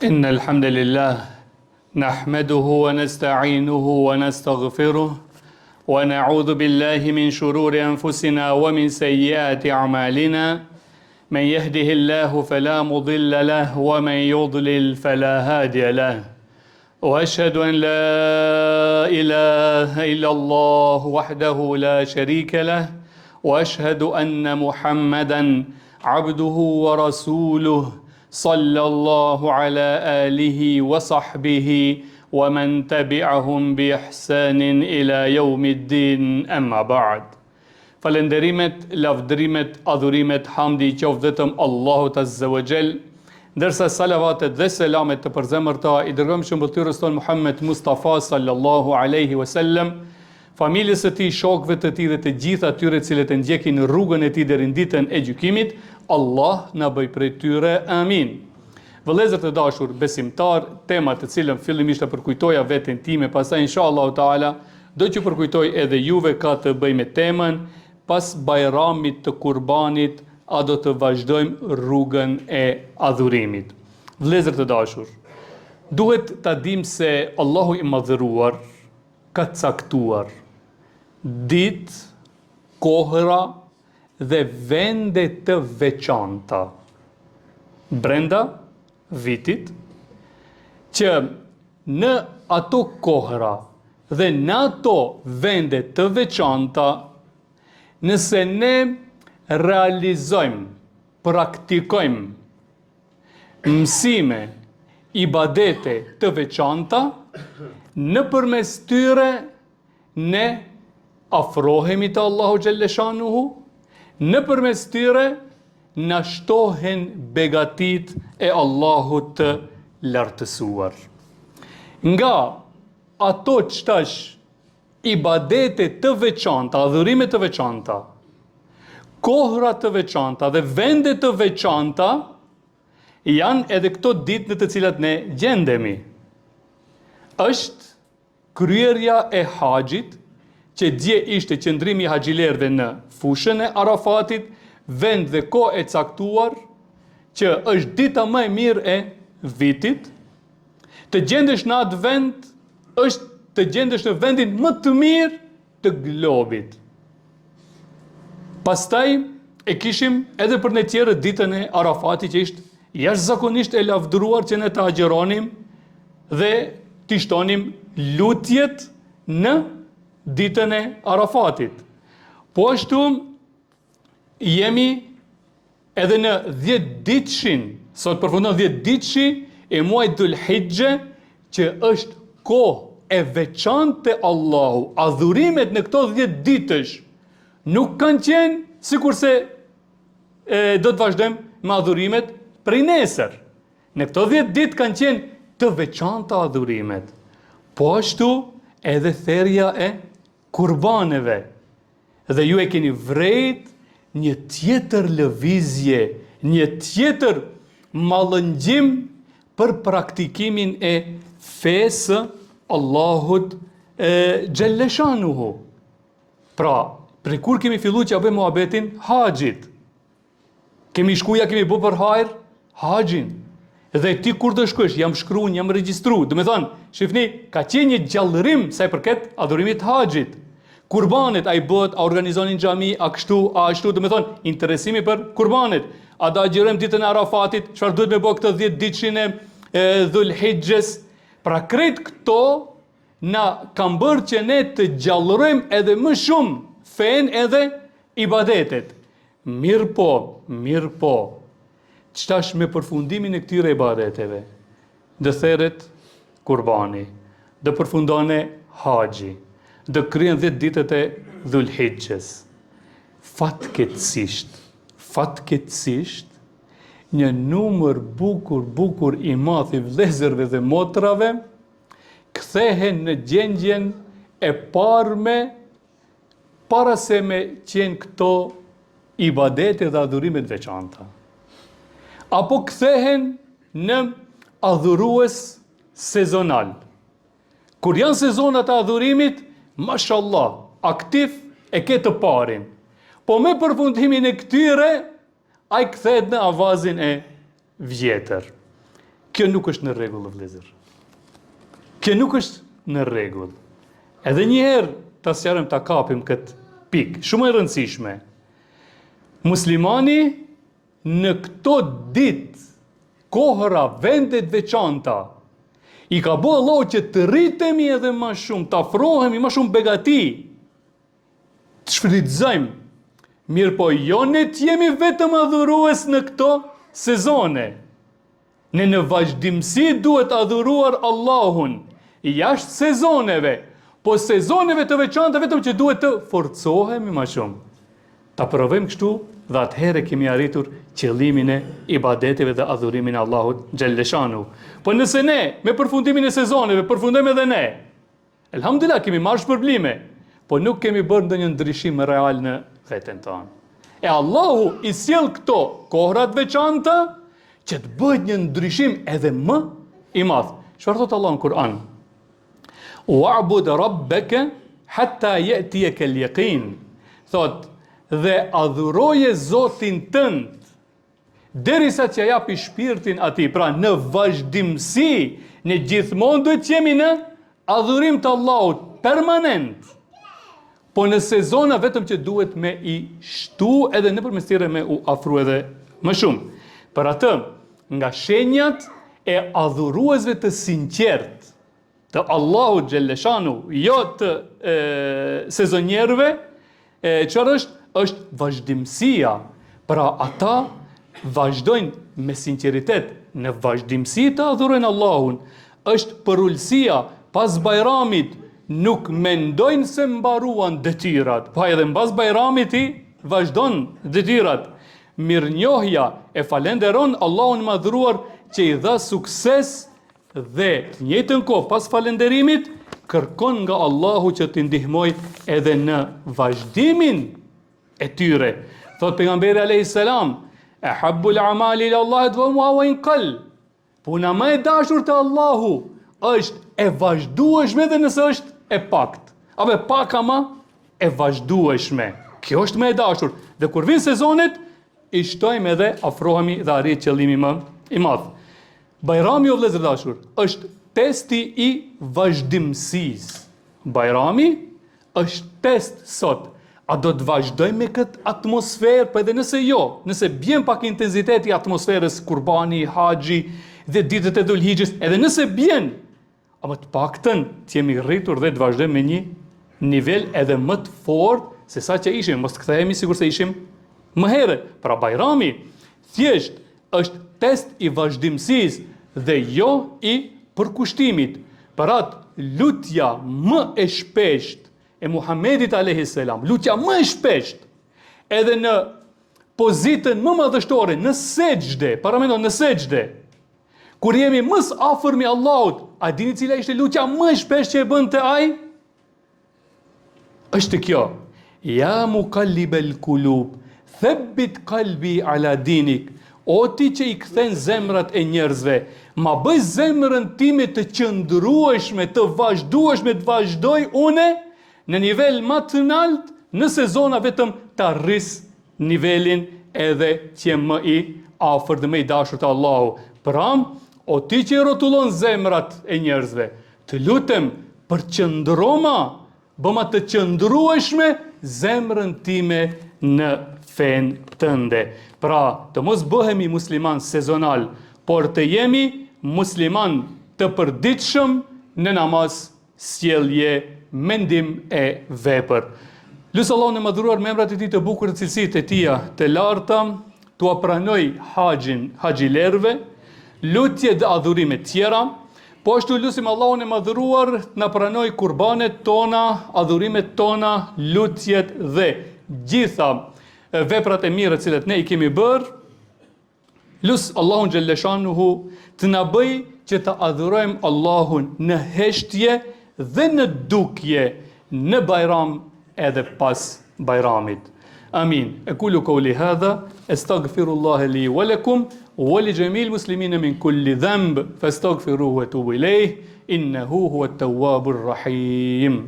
إن الحمد لله نحمده ونستعينه ونستغفره ونعوذ بالله من شرور أنفسنا ومن سيئات أعمالنا من يهده الله فلا مضل له ومن يضلل فلا هادي له وأشهد أن لا إله إلا الله وحده لا شريك له وأشهد أن محمدا عبده ورسوله صلى الله على آله وصحبه ومن تبعهم بإحسان إلى يوم الدين أما بعد. Falenderimet, lavdrimet, adhurimet, hamdi i qoftë vetëm Allahut Azza wa Jall, ndërsa salavatet dhe selamet të përzemërta i dërgojmë shëmbëtyrës tonë Muhammed Mustafa sallallahu alaihi wasallam, familjes së tij, shokëve të tij dhe të gjithë atyre cilët e ndjekin rrugën e tij deri në ditën e gjykimit. Allah na bëj prej tyre, amin. Vëllezër të dashur besimtar, tema të cilën fillimisht e përkujtoja veten time, pastaj inshallah taala do t'ju përkujtoj edhe juve, ka të bëjë me temën pas bajramit të Kurbanit, a do të vazhdojmë rrugën e adhurimit. Vëllezër të dashur, duhet ta dim se Allahu i madhëruar ka caktuar ditë, kohëra dhe vende të veçanta brenda vitit, që në ato kohëra dhe në ato vende të veçanta, nëse ne realizojmë, praktikojmë mësime, ibadete të veçanta, nëpërmes tyre ne afrohemi te Allahu xhalleshanuhu, nëpërmes tyre na shtohen begatit e Allahut të lartësuar. Nga ato çtash ibadete të veçanta, adhurime të veçanta, kohra të veçanta dhe vende të veçanta, janë edhe këto ditë në të cilat ne gjendemi. Është kryerja e haxhit, që dje ishte qëndrimi i haxhilerëve në fushën e Arafatit, vend dhe kohë e caktuar, që është dita më e mirë e vitit. Të gjendesh në atë vend është të gjendesh në vendin më të mirë të globit. Pastaj e kishim edhe për ne tjerë ditën e Arafatit, që ishte jashtëzakonisht e lavdëruar që ne të agjeronim dhe të shtonim lutjet në ditën e Arafatit. Po ashtu jemi edhe në 10 ditëshin, sot përfundon 10 ditëshi e muajit Dhul Hijje, që është kohë e veçantë te Allahu. Adhurimet në këto 10 ditësh nuk kanë qenë sikurse do të vazhdojmë me adhurimet prej nesër. Në këto 10 ditë kanë qenë të veçanta adhurimet. Po ashtu edhe therrja e kurbaneve. Dhe ju e keni vrejt një tjetër lëvizje, një tjetër mallëngjim për praktikimin e fesë Allahut xhalleshanuhu. Pra, për kur kemi filluar që bëjmë muhabetin haxhit. Kemi shkuja, kemi bë për hajër haxhin. Dhe ti kur të shkosh, jam shkruan, jam regjistru. Do të thonë, shifni, ka qenë një gjallërim sa i përket adhurimit të haxhit. Kurbanet, a i bëhet, a organizonin xhami, a kështu, a ashtu, do të thonë, interesimi për kurbanet. A da agjërojmë ditën e Arafatit, çfarë duhet me bëj këtë 10 ditëshin e Dhul Hijjes. Pra krejt këto na kanë bërë që ne të gjallërojmë edhe më shumë fen edhe ibadetet. Mirë po, qëtash me përfundimin e këtyre ibadeteve, dë theret kurbani, dë përfundone haxhi, dë kryen 10 ditët e Dhul Hijjes. Fatkeqësisht, një numër bukur i madh i vëllezërve dhe motrave kthehen në gjendjen e parme para se me qenë këto ibadete dhe adhurimet veçanta. Apo kthehen në adhurues sezonal. Kur janë sezonat e adhurimit, mashallah, aktiv e ke të parin. Po me përfundimin e këtyre, a i kthehet në avazin e vjetër. Kjo nuk është në rregull, vëllezër. Kjo nuk është në rregull. Edhe një herë ta sqarojmë, ta kapim këtë pikë, shumë e rëndësishme. Muslimani në këto ditë, kohëra, vendet veçanta, i ka bëu Allahu që të rritemi edhe më shumë, të afrohemi më shumë begati, të shfrytëzojmë. Mirë po, jo ne të jemi vetëm adhurues në këto sezone. Ne në vazhdimsi duhet adhuruar Allahun, jashtë sezoneve, po sezoneve të veçanta vetëm që duhet të forcohemi më shumë. Ta provojmë kështu dhe atëherë kemi arritur qëllimin e ibadeteve dhe adhurimin e Allahut xhalleshanu. Po nëse ne me përfundimin e sezoneve përfundojmë edhe ne, elhamdulillah kemi marrë shpërblime, po nuk kemi bërë ndonjë ndryshim real në veten tonë. E Allahu i sjell këto kohrat veçanta që të bëhet një ndryshim edhe më i madh. Çfarë thot Allahu në Kur'an? Wa'bud rabbaka hatta ya'tiyaka al-yaqin. Thot, dhe adhuroje Zotin tënd derisa që japi shpirtin atij. Pra në vazhdimsi, në gjithmonë duhet të jemi në adhurim të Allahut permanent. Po në sezona vetëm që duhet me i shtu edhe nëpërmes tyre me u afru edhe më shumë. Për atë, nga shenjat e adhuruesve të sinqert të Allahut xhalleshanu, jo të sezonierëve, çfarë është vazhdimësia. Pra ata vazhdojnë me sinqeritet në vazhdimësi të adhurojnë Allahun. Është përullësia pas bajramit, nuk mendojnë se mbaruan detyrat, pa edhe mbas bajramit i vazhdon detyrat. Mirënjohja e falenderon Allahun madhruar që i dha sukses dhe të njëjtën kohë pas falenderimit kërkon nga Allahu që t'i ndihmoj edhe në vazhdimin e tyre. Thot pejgamberi alayhis salam, "Ahabbul a'mali ila Allah wa in qall." Puna më e dashur te Allahu është e vazhdueshme dhe nëse është e pakt. Apo pak ama e vazhdueshme. Kjo është më e dashur. Dhe kur vin sezonet, i shtojmë edhe afrohemi dhe arrit qëllimi më i madh. Bajrami, o vëllezër dashur, është testi i vazhdimësisë. Bajrami është test sot. A do të vazhdojmë me këtë atmosferë, për edhe nëse jo, nëse bjen pak intensiteti i atmosferës, kurbani, haxhi dhe ditët e Dhulhijhes, edhe nëse bjen, ama të paktën të jemi rritur dhe të vazhdojmë me një nivel edhe më të fortë se sa që ishim, mos të kthehemi sikur se ishim më herët. Pra bajrami thjesht është test i vazhdimësisë dhe jo i përkushtimit. Për atë lutja më e shpesht e Muhamedit alayhis salam, lutja më e shpesht, edhe në pozitën më madhështore, në sejdë, paramendon në sejdë, kur jemi më afër me Allahut, a dini cila ishte lutja më e shpesht që e bënte ai? Është kjo: Ja muqallibal qulub, thabbit qalbi ala dinik. O ti që i kthen zemrat e njerëzve, ma bëj zemrën time të qëndrueshme, të vazhdueshme, të vazhdoj une në nivel më të lartë, në sezona vetëm të arris nivelin edhe që më i afër dhe më i dashur të Allahu. Pra, o ti që i rrotullon zemrat e njerëzve, të lutem për qëndroma, bëma të qëndrueshme zemrën time në fen tënde. Pra, të mos bëhemi musliman sezonal, por të jemi musliman të përditshëm në namaz, sjellje, mendim e vepër. Lusë Allahun e madhruar me emrat e tij të bukur, të cilësitë e tija të larta, t'ua pranoj haxhilerëve, lutje dhe adhurime tjera. Po ashtu lusim Allahun e madhruar na pranoj kurbanet tona, adhurimet tona, lutjet dhe gjitha veprat e mira të cilat ne i kemi bërë. Lus Allahun xhalleshanuhu të na bëj që të adhurojmë Allahun në heshtje dhe në dukje, në bajram edhe pas bajramit. Amin. Aqulu qawli hadha, astaghfirullaha li wa lakum wa li jamil muslimina min kulli dhanb, fastaghfiruhu wa tubu ilayh, innahu huwa at-tawwabur rahim.